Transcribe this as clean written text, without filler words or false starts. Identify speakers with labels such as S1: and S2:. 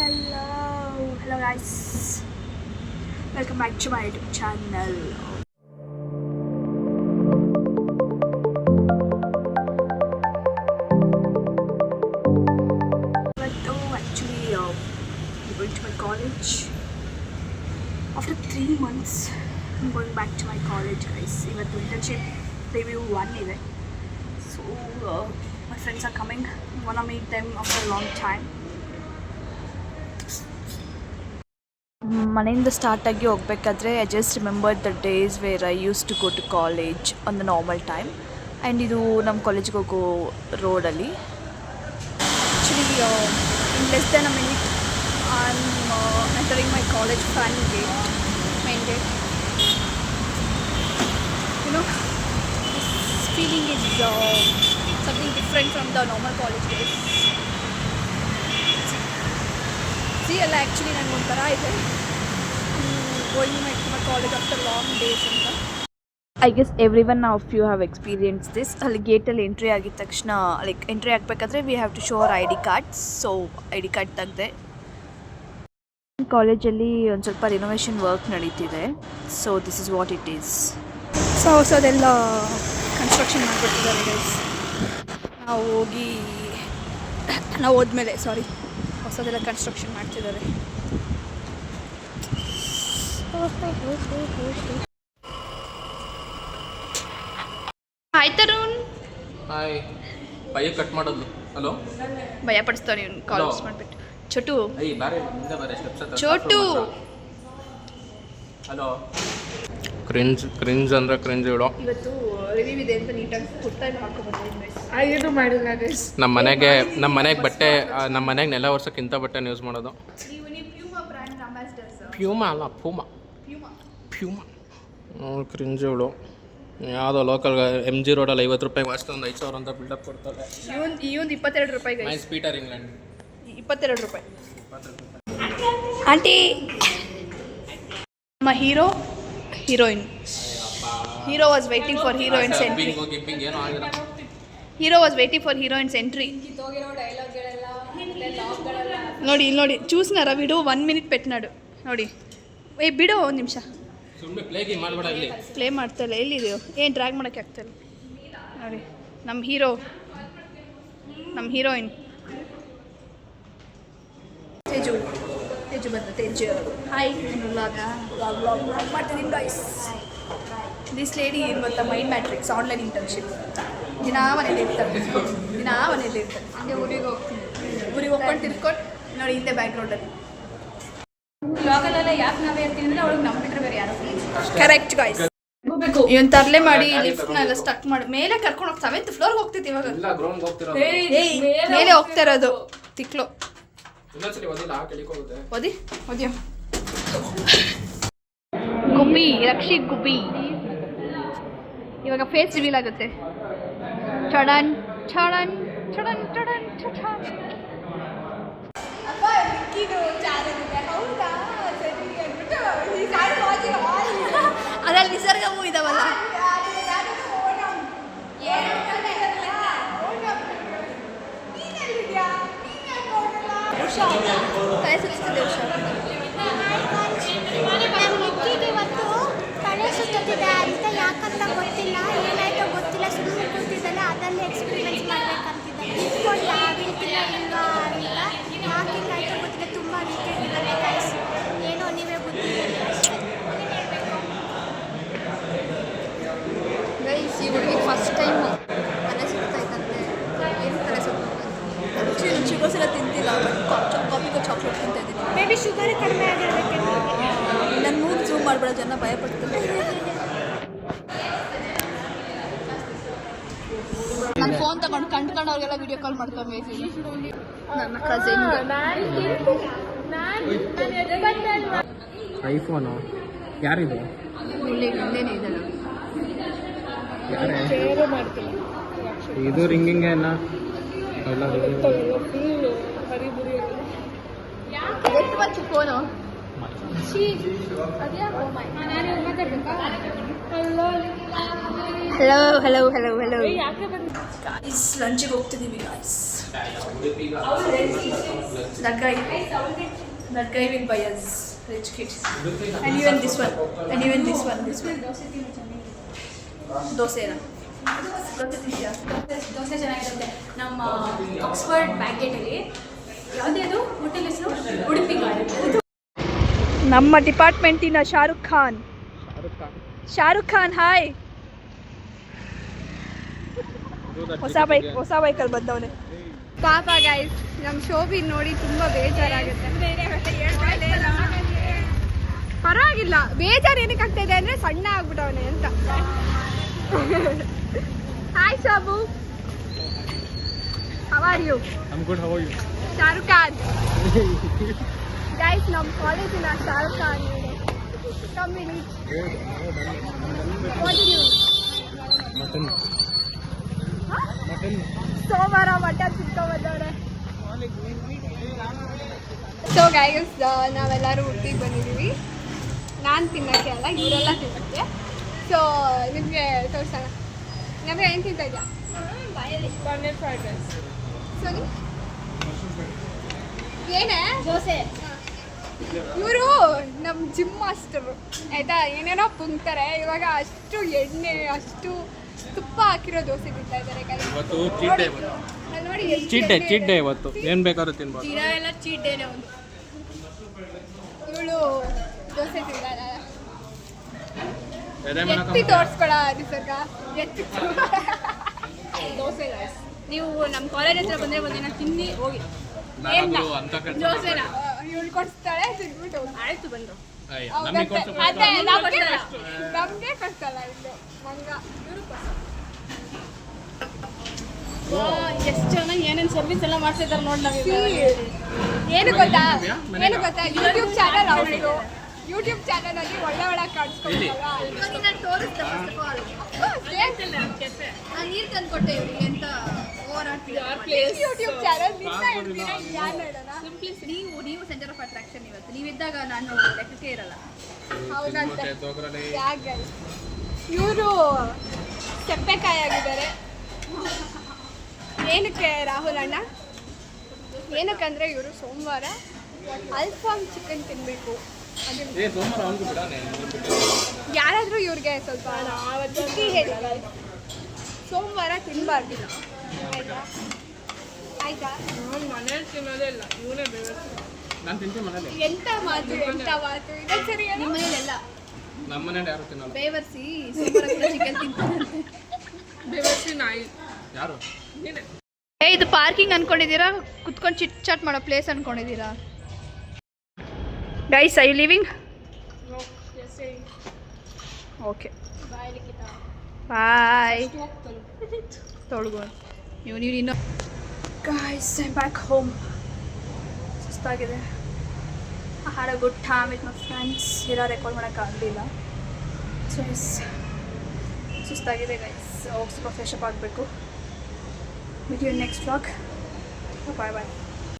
S1: Hello guys, welcome back to my YouTube channel. Actually, I'm going to my college. After 3 months, I'm going back to my college, guys. Even internship review 1 ಇದೆ. So my friends are coming. I wanna meet them after a long time. ಮನೆಯಿಂದ ಸ್ಟಾರ್ಟಾಗಿ ಹೋಗ್ಬೇಕಾದ್ರೆ I just remember the days where I used to go to college on the normal time. And ಇದು ನಮ್ಮ ಕಾಲೇಜ್ಗೆ ಹೋಗೋ ರೋಡಲ್ಲಿ. Actually in less than a minute I am entering my college front gate, main gate. You know, this feeling is something different from the normal college days. See, actually ನಾನು ಒಂಥರ ಇದೆ going to my college after long days ಅಂತ. I guess everyone of you have experienced this. ಅಲ್ಲಿ ಗೇಟಲ್ಲಿ entry ಆಗಿದ ತಕ್ಷಣ like entry ಆಗಬೇಕಾದ್ರೆ we have to show our ID cards. So ID card ತೆಗೆದೆ. ಕಾಲೇಜಲ್ಲಿ ಒಂದು ಸ್ವಲ್ಪ ರಿನೋವೇಷನ್ ವರ್ಕ್ ನಡೀತಿದೆ. So this is what it is. So ಹೊಸದೆಲ್ಲ ಕನ್ಸ್ಟ್ರಕ್ಷನ್ ಮಾಡಿಬಿಟ್ಟಿದ್ದಾರೆ ಗೈಸ್. ನಾವು ಹೋದ್ಮೇಲೆ ಹೊಸದೆಲ್ಲ ಕನ್ಸ್ಟ್ರಕ್ಷನ್ ಮಾಡ್ತಿದ್ದಾರೆ. ಹಾಯ್ ತರುಣ್.
S2: ಹಾಯ್. ಭಯ ಕಟ್ ಮಾಡೋದು. ಹಲೋ.
S1: ಭಯ ಪಡಿಸ್ತಾನೆ ಇವ್ನು ಕಾಲ್ ಮಾಡಿಬಿಟ್ಟು. ಚೋಟು. ಚೋಟು. ಹಲೋ.
S2: ಕ್ರಿಂಜ್ ಅಂದ್ರೆ ಕ್ರಿಂಜ್ ಹೇಳೋ.
S1: ಇವತ್ತು ರಿವ್ಯೂ ಇದೆ ಅಂತ ನೀಟಾಗಿ ಕುರ್ತಾ ಹಾಕೋಬಂದಿದ್ದೀನಿ. ಏನು ಮಾಡಿಲ್ಲ ಗೈಸ್.
S2: ನಮ್ಮ ಮನೆಗೆ ಬಟ್ಟೆ, ನಮ್ಮ ಮನೆಗೆ ನೆಲ ವರ್ಷಕ್ಕಿಂತ ಬಟ್ಟೆನ ಯೂಸ್ ಮಾಡೋದು.
S1: ಪ್ಯೂಮಾ ಬ್ರ್ಯಾಂಡ್ ಅಂಬಾಸಿಡರ್ ಸರ್.
S2: ಪ್ಯೂಮಾ ಅಲ್ಲ, ಪ್ಯೂಮಾ. ಕ್ರಿಂಜ್ ಹೇಳು. ಯಾವುದೋ ಲೋಕಲ್ MG ರೋಡಲ್ಲಿ 50 ರೂಪಾಯಿಗೆ ಅಷ್ಟು ಒಂದು 5,000 ಅಂತ ಬಿಲ್ಡಪ್ ಕೊಡ್ತಾರೆ.
S1: ಇವೊಂದು 22 ರೂಪಾಯಿ ಗೈಸ್.
S2: ನೈಸ್ ಪೀಟರ್ ಇಂಗ್ಲೆಂಡ್
S1: 22 ರೂಪಾಯಿ. ಆಂಟಿ ನಮ್ಮ heroine hero was waiting for heroines entry. Hero was waiting for heroines entry. ನೋಡಿ ಇಲ್ಲಿ ನೋಡಿ, చూసినారా వీడు 1 minute పెట్టినాడు ನೋಡಿ. ಬಿಡು ಒಂದು ನಿಮಿಷ. ಪ್ಲೇ ಮಾಡ್ತಾಯಿಲ್ಲ. ಎಲ್ಲಿದೆಯೋ ಏನು ಡ್ರ್ಯಾಗ್ ಮಾಡೋಕ್ಕೆ ಆಗ್ತಾಯಿಲ್ಲ ನೋಡಿ. ನಮ್ಮ ಹೀರೋಯಿನ್ ತೇಜು ಬಂದ. ತೇಜು ಹಾಯ್. ವ್ಲಾಗ್ ಮಾಡ್ತಿದ್ದೀನಿ ಗೈಸ್. ದಿಸ್ ಲೇಡಿ ಏನು ಗೊತ್ತಾ, ಮೈಂಡ್ ಮ್ಯಾಟ್ರಿಕ್ಸ್ ಆನ್ಲೈನ್ ಇಂಟರ್ನ್ಶಿಪ್. ದಿನಾ ಮನೇಲಿ ಇರ್ತಾರೆ. ಹಂಗೆ ಊರಿಗೆ ಹೋಗ್ಕೊಂಡು ತಿರ್ಕೊಂಡು ನೋಡಿ ಹಿಂದೆ ಬ್ಯಾಕ್ಗ್ರೌಂಡಲ್ಲಿ.
S3: ಬ್ಲಾಗಲ್ಲೆಲ್ಲ ಯಾಕೆ ನಾವೇ ಇರ್ತೀವಿ ಅಂದರೆ ಅವಳಿಗೆ ನಂಬಿಟ್ರೆ ಬೇರೆ ಯಾರು.
S1: Correct guys. ಇವನ್ ತರಲೆ ಮಾಡಿ ಲಿಫ್ಟ್ನೆಲ್ಲ ಸ್ಟಕ್ ಮಾಡಿ ಮೇಲೆ ಕರ್ಕೊಂಡು ಹೋಗಿ 7th ಫ್ಲೋರ್ಗೆ ಹೋಗ್ತೈತಿ ಇವಾಗ. ಮೇಲೆ ಹೋಗ್ತಾ ಇರೋದು ತಿಕ್ಲು. ಓದಿ ಗುಬ್ಬಿ, ರಕ್ಷಿತ್ ಗುಬ್ಬಿ. ಇವಾಗ ಫೇಸ್ ರಿವೀಲ್ ಆಗುತ್ತೆ. ಚಡನ್ ಚಡನ್ ಚಡನ್ ಚಡನ್ ಚಡನ್. ಅದ್ರಲ್ಲಿ ನಿಸರ್ಗ ಮೂವಿ ಇದಾವಲ್ಲ. ತಲೆ ಸುತ್ತಿದೆ ಉಷಾ.
S4: ಇವತ್ತು ತಲೆ ಸುತ್ತಿದೆ ಅಂತ ಯಾಕಂತ ಗೊತ್ತಿಲ್ಲ, ಏನಾಯ್ತೋ ಗೊತ್ತಿಲ್ಲ, ಸುಮ್ಮನೆ ಕೂತಿದ್ದಲ್ಲ. ಅದನ್ನೇ ಎಕ್ಸ್ಪೀರಿಯನ್ಸ್ ಮಾಡಬೇಕಂತಿದ್ದೆ. ಇಟ್ಕೊಂಡ ಬೀಳ್ತಿಲ್ಲ ಇಲ್ವಾ ಅಂತ. ಯಾಕಿಂಗಾಯ್ತೋ ಗೊತ್ತಿಲ್ಲ, ತುಂಬ ವೀಕೆಂಡಿದ್ದಾರೆ ಗೈಸ್. ಏನೋ ನೀವೇ ಬುದ್ಧಿ
S1: ಗೈಸ್. ಈ ಹುಡುಗಿ ಫಸ್ಟ್ ಟೈಮ್ ತಲೆ ಸುತ್ತಾಯ್ತಂತೆ. ಏನು ತಲೆ ಸುತ್ತ ಶುಗರ್ಸ್ ಎಲ್ಲ ತಿಂತಿಲ್ಲ, ಬಟ್ ಕಾಫಿಗೆ ಚಾಕ್ಲೇಟ್ ತಿಂತ ಇದ್ದೀನಿ.
S4: ಮೇ ಬಿ ಶುಗರ್ ಕಡಿಮೆ ಆಗಿರಬೇಕು.
S1: ನನ್ನ ಮೂಗ್ ಜೂಮ್ ಮಾಡಬೇಡ, ಜನ ಭಯಪಡ್ತಾರೆ. ನನ್ನ ಫೋನ್ ತಗೊಂಡು ಕಂಡ್ಕೊಂಡವ್ರಿಗೆಲ್ಲ ವಿಡಿಯೋ ಕಾಲ್ ಮಾಡ್ಕೊಬೇಕು. ನನ್ನ ಕಸಿನ್
S2: ಐಫೋನು ಯಾರಿದು?
S1: ಹಿಂದೇನೆ ಇದೆ.
S2: ಇದು ರಿಂಗಿಂಗ್ ಎಲ್ಲ
S1: ಫೋನು. ಹಲೋ ಗಾಯ್ಸ್ ಲಂಚಿಗೆ ಹೋಗ್ತಿದ್ದೀವಿ guys. That guy will buy us rich kids. And even this one. ದೋಸೆನಾ?
S3: ದೋಸೆ ಚೆನ್ನಾಗಿರುತ್ತೆ. ನಮ್ಮ ಆಕ್ಸ್ಫರ್ಡ್ ಬ್ಯಾಗೇಟಲ್ಲಿ ಯಾವುದೇ ಅದು ಹೋಟೆಲ್ ಹೆಸರು ಉಡುಪಿ ಗಾರ್ಡನ್.
S1: ನಮ್ಮ ಡಿಪಾರ್ಟ್ಮೆಂಟಿನ ಶಾರುಖ್ ಖಾನ್ ಹಾಯ್. ಹೊಸ ಬೈಕಲ್ಲಿ ಬಂದವನೇ.
S5: ಪಾಪ ಗೈಸ್, ನಮ್ಮ ಶೋಭಿ ನೋಡಿ ತುಂಬ ಬೇಜಾರಾಗುತ್ತೆ. ಪರವಾಗಿಲ್ಲ, ಬೇಜಾರು ಏನಕ್ಕೆ ಆಗ್ತಾ ಇದೆ ಅಂದರೆ ಸಣ್ಣ ಆಗ್ಬಿಟ್ಟವನೆ ಅಂತ. Hi Shabu, how are you?
S2: I'm good, how are you?
S5: Shahrukh Khan guys, ನಮ್ಮ ಕಾಲೇಜಿನ ಶಾರುಖ್ ಖಾನ್ ಕಮ್ಯುನಿ.
S2: Mutton.
S5: ಸೋಮವಾರ ಮಟನ್ ತಿನ್ಕೊಂಡ್ಬಂದವ್ರೆ. ಸೊ ಗೈಸ್, ನಾವೆಲ್ಲರೂ ಊಟಿಗೆ ಬಂದಿದ್ದೀವಿ. ನಾನು ತಿನ್ನೋಕ್ಕೆ ಅಲ್ಲ, ಇವರೆಲ್ಲ ತಿನ್ನೋಕ್ಕೆ. ಸೊ ನಿಮಗೆ ತೋರಿಸೋಣ. ನಮಗೆ ಏನು ತಿಂತಾ ಇದೆಯಾ? Paneer fried rice. ಸರಿ, ಏನೇ
S3: ದೋಸೆ.
S5: ಇವರು ನಮ್ಮ ಜಿಮ್ ಮಾಸ್ಟರು ಆಯಿತಾ. ಏನೇನೋ ಪುಂಕ್ತಾರೆ. ಇವಾಗ ಅಷ್ಟು ಎಣ್ಣೆ, ಅಷ್ಟು ತುಪ್ಪ ಹಾಕಿರೋ ದೋಸೆ ತಿಂತಾ ಇದ್ದಾರೆ.
S2: ಇವತ್ತು ಚೀಟ್ ಡೇ.
S5: ನೋಡಿ,
S2: ಚೀಟ್ ಡೇ ಇವತ್ತು. ಏನು ಬೇಕಾದ್ರೂ ತಿನ್ಬೋದು.
S3: ದಿನ ಎಲ್ಲ ಚೀಟ್ ಡೇನೆ ಒಂದು.
S5: ಇವಳು ದೋಸೆ ತಿಂದಾಳ. ಎತ್ತಿ ತೋರಿಸ್ಕೊಳ ನಿಸರ್ಗ, ಎತ್ತಿ
S3: ದೋಸೆ ಗೈಸ್, ನೀವು ನಮ್ಮ ಕಾಲೇಜ್ ಹತ್ರ ಬಂದರೆ ಒಂದಿನ ತಿನ್ನಿ ಹೋಗಿ. ದೋಸೆನಾ
S5: ಇವಳು ಕೊಡಿಸ್ತಾಳೆ, ತಿಂದ್ಬಿಟ್ಟು
S3: ಆಯ್ತು ಬಂದು.
S5: ನಮಗೆ ಕೊಡ್ಸಲ್ಲ ಇದು ಮಂಗ.
S3: ಎಷ್ಟು ಚೆನ್ನಾಗಿ ಏನೇನು ಸರ್ವಿಸ್ ಎಲ್ಲ ಮಾಡ್ತಿದ್ದಾರೆ ನೋಡಿ. ನಾವು
S5: ಏನು ಗೊತ್ತಾ, ಯೂಟ್ಯೂಬ್ ಚಾನಲ್ ಅವ್ರದ್ದು. ಯೂಟ್ಯೂಬ್ ಚಾನಲಲ್ಲಿ ಒಳ್ಳೆ ಕಾಣಿಸ್ಕೊಳ್ತಾರ.
S3: ನೀರು ತಂದು ಕೊಟ್ಟೆ ಇವ್ರಿಗೆ ಅಂತ
S5: ಯೂಟ್ಯೂಬ್ ಚಾನಲ್
S3: ನೀವು ಸೆಂಟರ್ ಆಫ್ ಅಟ್ರಾಕ್ಷನ್. ಇವತ್ತು ನೀವಿದ್ದಾಗ ನಾನು ಲೆಕ್ಕಕ್ಕೆ ಇರಲ್ಲ.
S5: ಹೌದಂತೆ. ಇವರು ಸೆಪ್ಪೆಕಾಯಿ ಆಗಿದ್ದಾರೆ. ಏನಕ್ಕೆ ರಾಹುಲ್ ಅಣ್ಣ? ಏನಕ್ಕಂದರೆ ಇವರು ಸೋಮವಾರ ಅಲ್ಫಾಮ್ ಚಿಕನ್ ತಿನ್ನಬೇಕು. ಯಾರಾದರೂ ಇವ್ರಿಗೆ ಸ್ವಲ್ಪ ಬುದ್ಧಿ ಹೇಳಿ. ಸೋಮವಾರ ತಿನ್ನಬಾರ್ದಿಲ್ಲ ಆಯ್ತಾ?
S3: ಮನೇಲಿ ತಿನ್ನೋದೇ ಇಲ್ಲ, ಇವನೇ ಬೇರೆ.
S2: ನಾನು ತಿಂತೀನಿ ಮನೇಲಿ.
S5: ಎಂಥ ಮಾತು ಇದು ಸರಿ.
S3: ನಿಮ್ಮ ಮನೇಲೆಲ್ಲ
S2: ನಮ್ಮ ಮನೇಲಿ ಯಾರು ತಿನ್ನಲ್ಲ.
S3: ಬೇವರ್ಸಿ ಸೋಮವಾರ ಚಿಕನ್ ತಿಂತಾರೆ.
S5: ಬೇವರ್ಸಿ ನಾಯಿ
S2: ಯಾರು?
S1: ಇದು ಪಾರ್ಕಿಂಗ್ ಅನ್ಕೊಂಡಿದ್ದೀರಾ? ಕುತ್ಕೊಂಡು ಚಿಟ್ ಚಾಟ್ ಮಾಡೋ ಪ್ಲೇಸ್ ಅನ್ಕೊಂಡಿದ್ದೀರಾ? Guys, I you living? Okay, bye. ತೊಳ್ಗೊ ನೀವು ಇನ್ನೂ. Guys, I back home. ಸುಸ್ತಾಗಿದೆ. I had a good time with my friends. ಎಲ್ಲ ರೆಕಾರ್ಡ್ ಮಾಡೋಕ್ಕಾಗಲಿಲ್ಲ. ಸೊ ಸುಸ್ತಾಗಿದೆ ಗೈಸ್. ಹೋಗಿ ಸ್ವಲ್ಪ ಫ್ರೆಶ್ ಅಪ್ ಆಗಬೇಕು. With you next vlog. Bye bye.